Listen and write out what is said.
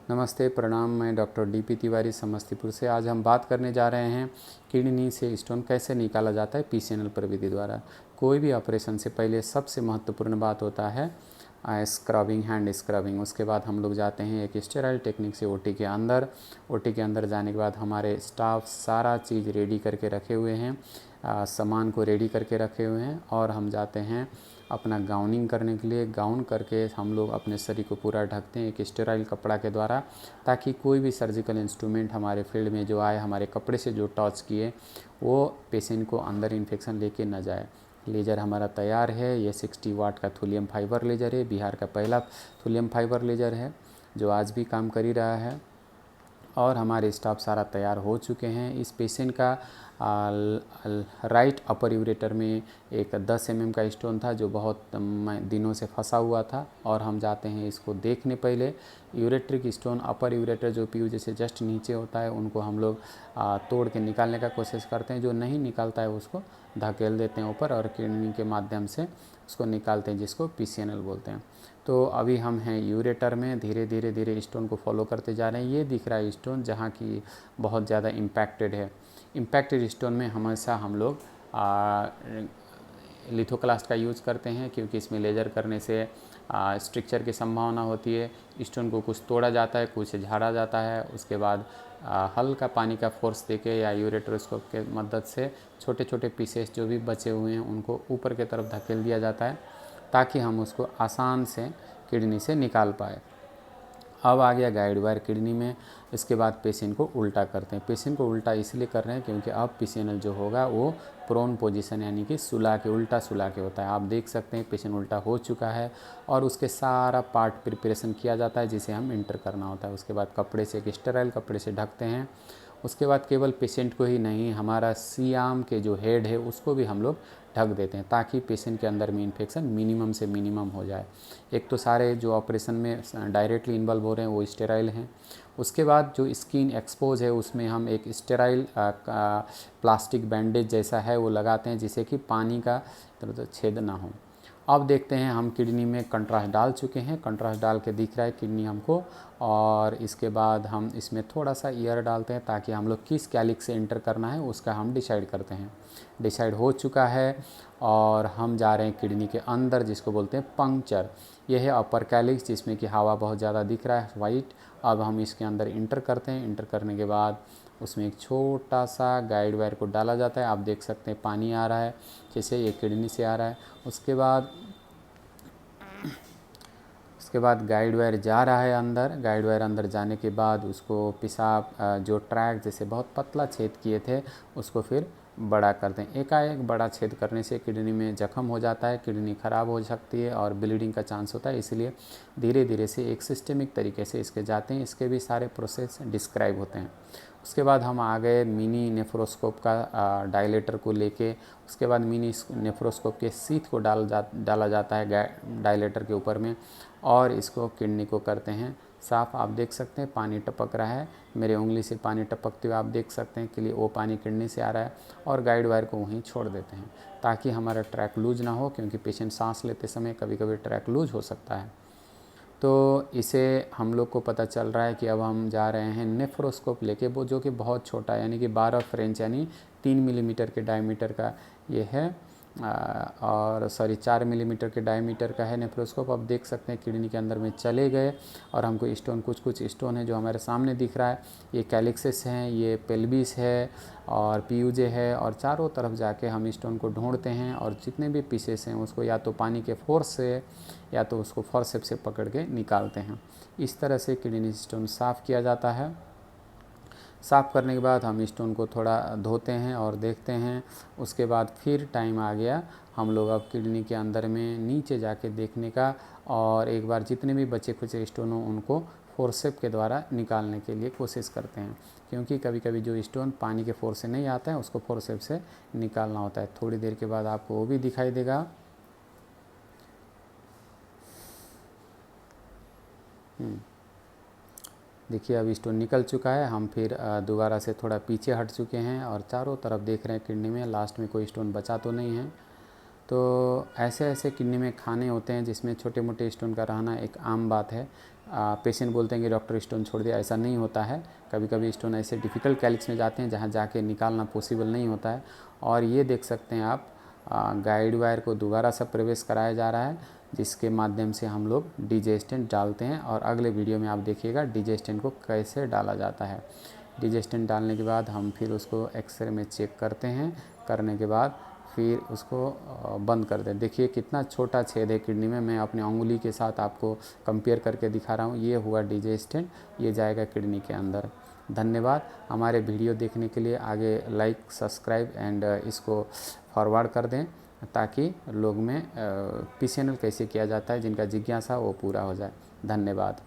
नमस्ते, प्रणाम। मैं डॉक्टर डीपी तिवारी समस्तीपुर से। आज हम बात करने जा रहे हैं किडनी से स्टोन कैसे निकाला जाता है पीसीएनएल प्रविधि द्वारा। कोई भी ऑपरेशन से पहले सबसे महत्वपूर्ण बात होता है स्क्रबिंग, हैंड स्क्रबिंग। उसके बाद हम लोग जाते हैं एक स्टेराइल टेक्निक से ओटी के अंदर। ओटी के अंदर जाने के बाद हमारे स्टाफ सारा चीज़ रेडी करके रखे हुए हैं, सामान को रेडी करके रखे हुए हैं, और हम जाते हैं अपना गाउनिंग करने के लिए। गाउन करके हम लोग अपने शरीर को पूरा ढकते हैं एक स्टेराइल कपड़ा के द्वारा, ताकि कोई भी सर्जिकल इंस्ट्रूमेंट हमारे फील्ड में जो आए, हमारे कपड़े से जो टच किए, वो पेशेंट को अंदर इन्फेक्शन लेके न जाए। लेज़र हमारा तैयार है। ये 60 वाट का थूलियम फाइबर लेज़र है। बिहार का पहला थूलियम फाइबर लेज़र है जो आज भी काम कर ही रहा है। और हमारे स्टाफ सारा तैयार हो चुके हैं। इस पेशेंट का राइट अपर यूरेटर में एक 10 mm का स्टोन था जो बहुत दिनों से फंसा हुआ था, और हम जाते हैं इसको देखने। पहले यूरेट्रिक स्टोन अपर यूरेटर जो पीयू जैसे जस्ट नीचे होता है, उनको हम लोग तोड़ के निकालने का कोशिश करते हैं। जो नहीं निकालता है उसको धकेल देते हैं ऊपर, और किडनी के माध्यम से उसको निकालते हैं, जिसको पीसीएनएल बोलते हैं। तो अभी हम हैं यूरेटर में। धीरे धीरे धीरे स्टोन को फॉलो करते जा रहे हैं। ये दिख रहा है स्टोन जहाँ की बहुत ज़्यादा इम्पैक्टेड है। इम्पैक्टेड स्टोन में हमेशा हम लोग लिथोक्लास्ट का यूज़ करते हैं, क्योंकि इसमें लेज़र करने से स्ट्रक्चर की संभावना होती है। स्टोन को कुछ तोड़ा जाता है, कुछ झाड़ा जाता है। उसके बाद हल्का पानी का फोर्स देके या यूरेट्रोस्कोप के मदद से छोटे छोटे पीसेस जो भी बचे हुए हैं उनको ऊपर की तरफ धकेल दिया जाता है, ताकि हम उसको आसान से किडनी से निकाल पाए। अब आ गया गाइड वायर किडनी में। इसके बाद पेशेंट को उल्टा करते हैं। पेशेंट को उल्टा इसलिए कर रहे हैं क्योंकि अब पीसीएनएल जो होगा वो प्रोन पोजीशन यानी कि सुला के, उल्टा सुला के होता है। आप देख सकते हैं पेशेंट उल्टा हो चुका है, और उसके सारा पार्ट प्रिपरेशन किया जाता है जिसे हम इंटर करना होता है। उसके बाद कपड़े से, एक स्टेराइल कपड़े से ढकते हैं। उसके बाद केवल पेशेंट को ही नहीं, हमारा सी आर्म के जो हेड है उसको भी हम लोग ढक देते हैं, ताकि पेशेंट के अंदर में इन्फेक्शन मिनिमम से मिनिमम हो जाए। एक तो सारे जो ऑपरेशन में डायरेक्टली इन्वॉल्व हो रहे हैं वो स्टेराइल हैं। उसके बाद जो स्किन एक्सपोज है उसमें हम एक स्टेराइल प्लास्टिक बैंडेज जैसा है वो लगाते हैं, जिससे कि पानी का छेद ना हो। अब देखते हैं, हम किडनी में कंट्रास्ट डाल चुके हैं। कंट्रास्ट डाल के दिख रहा है किडनी हमको, और इसके बाद हम इसमें थोड़ा सा एयर डालते हैं, ताकि हम लोग किस कैलिक्स से इंटर करना है उसका हम डिसाइड करते हैं। डिसाइड हो चुका है, और हम जा रहे हैं किडनी के अंदर, जिसको बोलते हैं पंक्चर। यह है अपर कैलिक्स, जिसमें कि हवा बहुत ज़्यादा दिख रहा है वाइट। अब हम इसके अंदर इंटर करते हैं। इंटर करने के बाद उसमें एक छोटा सा गाइड वायर को डाला जाता है। आप देख सकते हैं पानी आ रहा है, जैसे ये किडनी से आ रहा है। उसके बाद गाइड वायर जा रहा है अंदर। गाइड वायर अंदर जाने के बाद उसको पेशाब जो ट्रैक जैसे बहुत पतला छेद किए थे उसको फिर बड़ा करते हैं। एकाएक बड़ा छेद करने से किडनी में जख्म हो जाता है, किडनी ख़राब हो सकती है और ब्लीडिंग का चांस होता है। इसलिए धीरे धीरे से एक सिस्टेमिक तरीके से इसके जाते हैं। इसके भी सारे प्रोसेस डिस्क्राइब होते हैं। उसके बाद हम आ गए मिनी नेफ्रोस्कोप का डायलेटर को लेके। उसके बाद मिनी नेफ्रोस्कोप के सीथ को डाला जाता है डायलेटर के ऊपर में, और इसको किडनी को करते हैं साफ़। आप देख सकते हैं पानी टपक रहा है, मेरे उंगली से पानी टपकते हुए आप देख सकते हैं कि वो पानी किडनी से आ रहा है। और गाइड वायर को वहीं छोड़ देते हैं, ताकि हमारा ट्रैक लूज ना हो, क्योंकि पेशेंट सांस लेते समय कभी कभी ट्रैक लूज हो सकता है। तो इसे हम लोग को पता चल रहा है कि अब हम जा रहे हैं नेफ्रोस्कोप लेके, वो जो कि बहुत छोटा यानी कि 12 फ्रेंच यानी 3 मिलीमीटर के डायमीटर का ये है, और 4 मिलीमीटर के डायमीटर का है नेफ्रोस्कोप। अब देख सकते हैं किडनी के अंदर में चले गए, और हमको स्टोन, कुछ स्टोन है जो हमारे सामने दिख रहा है। ये कैलिक्सिस हैं, ये पेल्विस है, और पीयूजे है, और चारों तरफ जाके हम स्टोन को ढूंढते हैं, और जितने भी पीसेस हैं उसको या तो पानी के फोर्स से या तो उसको फॉरसेप्स से पकड़ के निकालते हैं। इस तरह से किडनी स्टोन साफ़ किया जाता है। साफ़ करने के बाद हम स्टोन को थोड़ा धोते हैं और देखते हैं। उसके बाद फिर टाइम आ गया हम लोग अब किडनी के अंदर में नीचे जाके देखने का, और एक बार जितने भी बचे खुचे स्टोन हो उनको फोर्सेप के द्वारा निकालने के लिए कोशिश करते हैं, क्योंकि कभी कभी जो स्टोन पानी के फोर्स से नहीं आता है उसको फोर्सेप से निकालना होता है। थोड़ी देर के बाद आपको वो भी दिखाई देगा। देखिए अब स्टोन निकल चुका है। हम फिर दोबारा से थोड़ा पीछे हट चुके हैं और चारों तरफ देख रहे हैं किडनी में, लास्ट में कोई स्टोन बचा तो नहीं है। तो ऐसे ऐसे किडनी में खाने होते हैं जिसमें छोटे मोटे स्टोन का रहना एक आम बात है। पेशेंट बोलते हैं कि डॉक्टर स्टोन छोड़ दिया, ऐसा नहीं होता है। कभी कभी स्टोन ऐसे डिफ़िकल्ट कैलिक्स में जाते हैं जहाँ जाके निकालना पॉसिबल नहीं होता है। और ये देख सकते हैं आप, गाइड वायर को दोबारा से प्रवेश कराया जा रहा है, जिसके माध्यम से हम लोग डीजे स्टेंट डालते हैं। और अगले वीडियो में आप देखिएगा डीजे स्टेंट को कैसे डाला जाता है। डीजे स्टेंट डालने के बाद हम फिर उसको एक्सरे में चेक करते हैं, करने के बाद फिर उसको बंद कर दें। देखिए कितना छोटा छेद है किडनी में, मैं अपनी उंगली के साथ आपको कंपेयर करके दिखा रहा हूँ। ये हुआ डीजे स्टेंट, ये जाएगा किडनी के अंदर। धन्यवाद। हमारे वीडियो देखने के लिए आगे लाइक, सब्सक्राइब एंड इसको फॉरवर्ड कर दें, ताकि लोग में PCNL कैसे किया जाता है जिनका जिज्ञासा वो पूरा हो जाए। धन्यवाद।